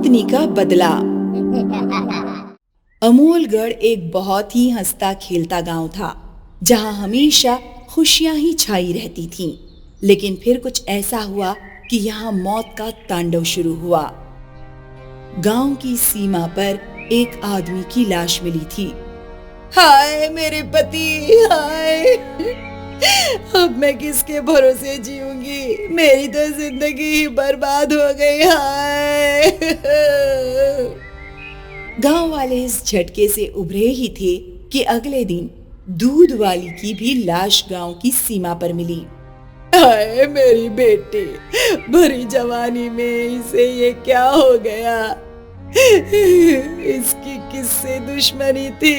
भूतनी का बदला। अमोलगढ़ एक बहुत ही हंसता खेलता गांव था, जहां हमेशा खुशियां ही छाई रहती थीं। लेकिन फिर कुछ ऐसा हुआ कि यहाँ मौत का तांडव शुरू हुआ। गांव की सीमा पर एक आदमी की लाश मिली थी। हाय मेरे पति, हाय! अब मैं किसके भरोसे जीऊंगी? मेरी तो जिंदगी ही बर्बाद हो गई। हाय! गांव वाले इस झटके से उभरे ही थे कि अगले दिन दूध वाली की भी लाश गांव की सीमा पर मिली। हाय मेरी बेटी, भरी जवानी में इसे ये क्या हो गया? इसकी किससे दुश्मनी थी?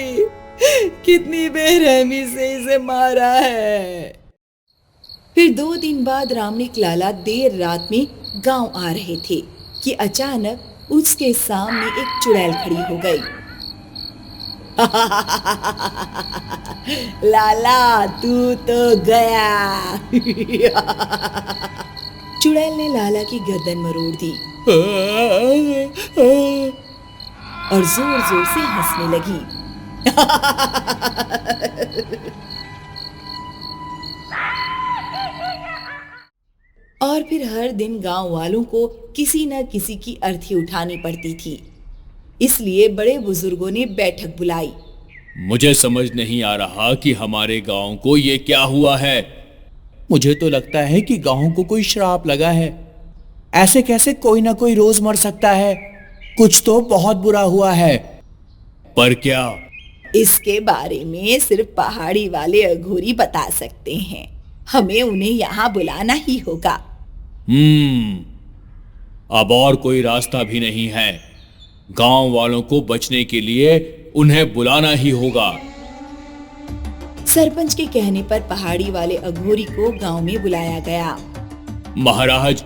कितनी बेरहमी से इसे मारा है। फिर 2 दिन बाद रामनिक लाला देर रात में गांव आ रहे थे कि अचानक उसके सामने एक चुड़ैल खड़ी हो गई। लाला तू तो गया। चुड़ैल ने लाला की गर्दन मरोड़ दी और जोर जोर से हंसने लगी। और फिर हर दिन गांव वालों को किसी न किसी की अर्थी उठानी पड़ती थी। इसलिए बड़े बुजुर्गों ने बैठक बुलाई। मुझे समझ नहीं आ रहा कि हमारे गांव को ये क्या हुआ है। मुझे तो लगता है कि गांव को कोई श्राप लगा है। ऐसे कैसे कोई ना कोई रोज मर सकता है? कुछ तो बहुत बुरा हुआ है। पर क्या? इसके बारे में सिर्फ पहाड़ी वाले अघोरी बता सकते हैं। हमें उन्हें यहाँ बुलाना ही होगा। अब और कोई रास्ता भी नहीं है। गांव वालों को बचने के लिए उन्हें बुलाना ही होगा। सरपंच के कहने पर पहाड़ी वाले अघोरी को गांव में बुलाया गया। महाराज,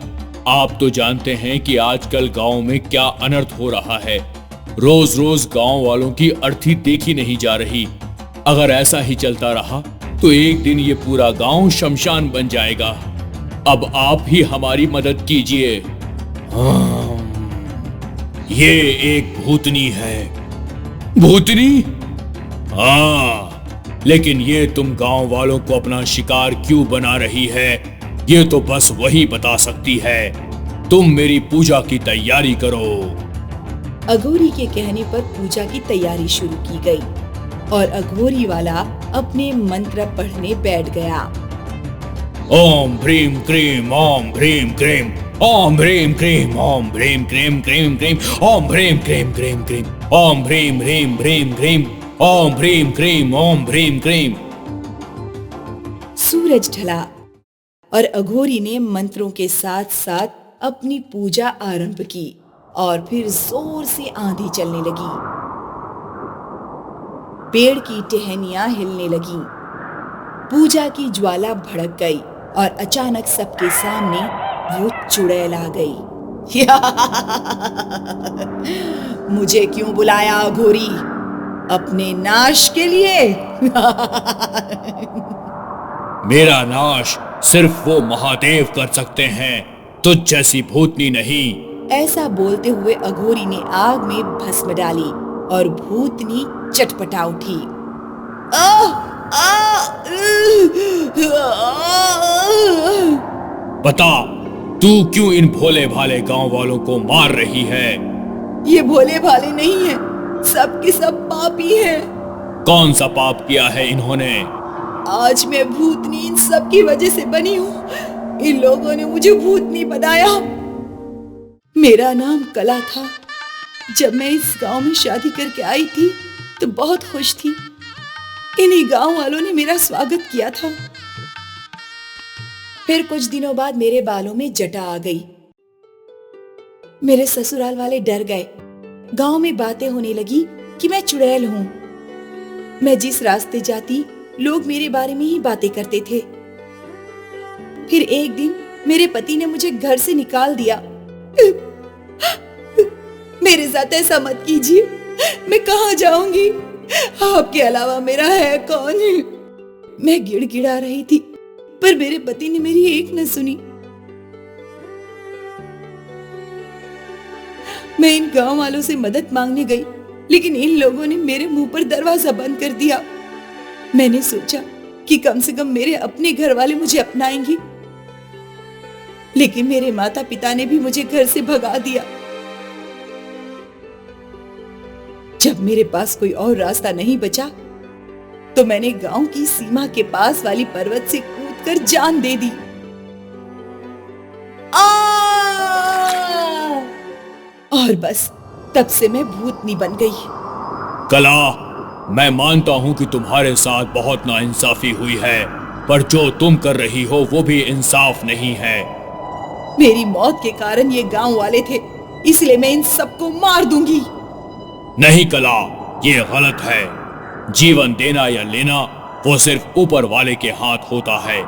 आप तो जानते हैं कि आजकल गांव में क्या अनर्थ हो रहा है। रोज रोज गांव वालों की अर्थी देखी नहीं जा रही। अगर ऐसा ही चलता रहा तो एक दिन ये पूरा गांव शमशान बन जाएगा। अब आप ही हमारी मदद कीजिए। ये एक भूतनी है। भूतनी? हाँ, लेकिन ये तुम गांव वालों को अपना शिकार क्यों बना रही है, ये तो बस वही बता सकती है। तुम मेरी पूजा की तैयारी करो। अघोरी के कहने पर पूजा की तैयारी शुरू की गई और अघोरी वाला अपने मंत्र पढ़ने बैठ गया। ओम ह्रीम क्रीम ओम ह्रीम क्रीम ओम ह्रीम क्रीम ओम ह्रीम क्रीम क्रीम क्रीम ओम ह्रीम क्रीम क्रीम क्रीम ओम ह्रीम ह्रीम ह्रीम क्रीम ओम ह्रीम क्रीम ओम ह्रीम क्रीम। सूरज ढला और अघोरी ने मंत्रों के साथ साथ अपनी पूजा आरंभ की और फिर जोर से आंधी चलने लगी। पेड़ की टहनियां हिलने लगीं। पूजा की ज्वाला भड़क गई और अचानक सबके सामने वो चुड़ैल आ गई। मुझे क्यों बुलाया अघोरी? अपने नाश के लिए? मेरा नाश सिर्फ वो महादेव कर सकते हैं, तुझ जैसी भूतनी नहीं। ऐसा बोलते हुए अघोरी ने आग में भस्म डाली और भूतनी चटपटा उठी। बता, तू क्यों इन भोले भाले गांव वालों को मार रही है? ये भोले भाले नहीं है, सब के सब पापी हैं। कौन सा पाप किया है इन्होंने? आज मैं भूतनी इन सब की वजह से बनी हूँ। इन लोगों ने मुझे भूतनी बनाया। मेरा नाम कला था। जब मैं इस गांव में शादी करके आई थी तो बहुत खुश थी। इन्हीं गांव वालों ने मेरा स्वागत किया था। फिर कुछ दिनों बाद मेरे बालों में जटा आ गई। मेरे ससुराल वाले डर गए। गांव में बातें होने लगी कि मैं चुड़ैल हूं। मैं जिस रास्ते जाती लोग मेरे बारे में ही बातें करते थे। फिर एक दिन मेरे पति ने मुझे घर से निकाल दिया। मेरे साथ ऐसा मत कीजिए। मैं कहाँ जाऊंगी? आपके अलावा मेरा है कौन? मैं गिड़गिड़ा रही थी पर मेरे पति ने मेरी एक न सुनी। मैं इन गांव वालों से मदद मांगने गई, लेकिन इन लोगों ने मेरे मुंह पर दरवाजा बंद कर दिया। मैंने सोचा कि कम से कम मेरे अपने घर वाले मुझे अपनाएंगे, लेकिन मेरे माता पिता ने भी मुझे घर से भगा दिया। जब मेरे पास कोई और रास्ता नहीं बचा, तो मैंने गांव की सीमा के पास वाली पर्वत से कूदकर जान दे दी। और बस तब से मैं भूतनी बन गई। कला, मैं मानता हूँ कि तुम्हारे साथ बहुत नाइंसाफी हुई है, पर जो तुम कर रही हो वो भी इंसाफ नहीं है। मेरी मौत के कारण ये गांव वाले थे, इसलिए मैं इन सबको मार दूंगी। नहीं कला, ये गलत है। जीवन देना या लेना वो सिर्फ ऊपर वाले के हाथ होता है।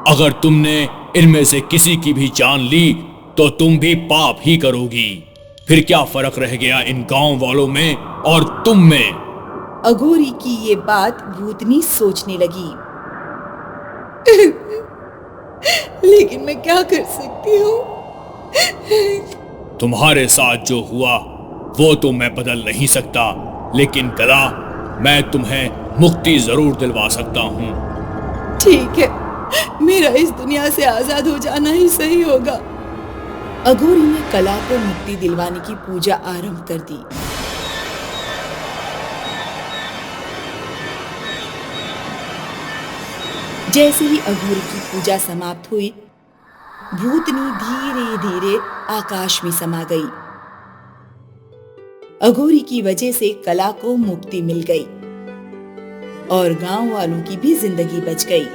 अगर तुमने इनमें से किसी की भी जान ली तो तुम भी पाप ही करोगी। फिर क्या फर्क रह गया इन गांव वालों में और तुम में? अघोरी की ये बात भूतनी सोचने लगी। लेकिन मैं क्या कर सकती हूँ? तुम्हारे साथ जो हुआ वो तो मैं बदल नहीं सकता, लेकिन कला, मैं तुम्हें मुक्ति जरूर दिलवा सकता हूँ। ठीक है, मेरा इस दुनिया से आजाद हो जाना ही सही होगा। अघोरी ने कला को मुक्ति दिलवाने की पूजा आरंभ कर दी। जैसे ही अघोरी की पूजा समाप्त हुई, भूतनी धीरे धीरे आकाश में समा गई। अघोरी की वजह से कला को मुक्ति मिल गई और गांव वालों की भी जिंदगी बच गई।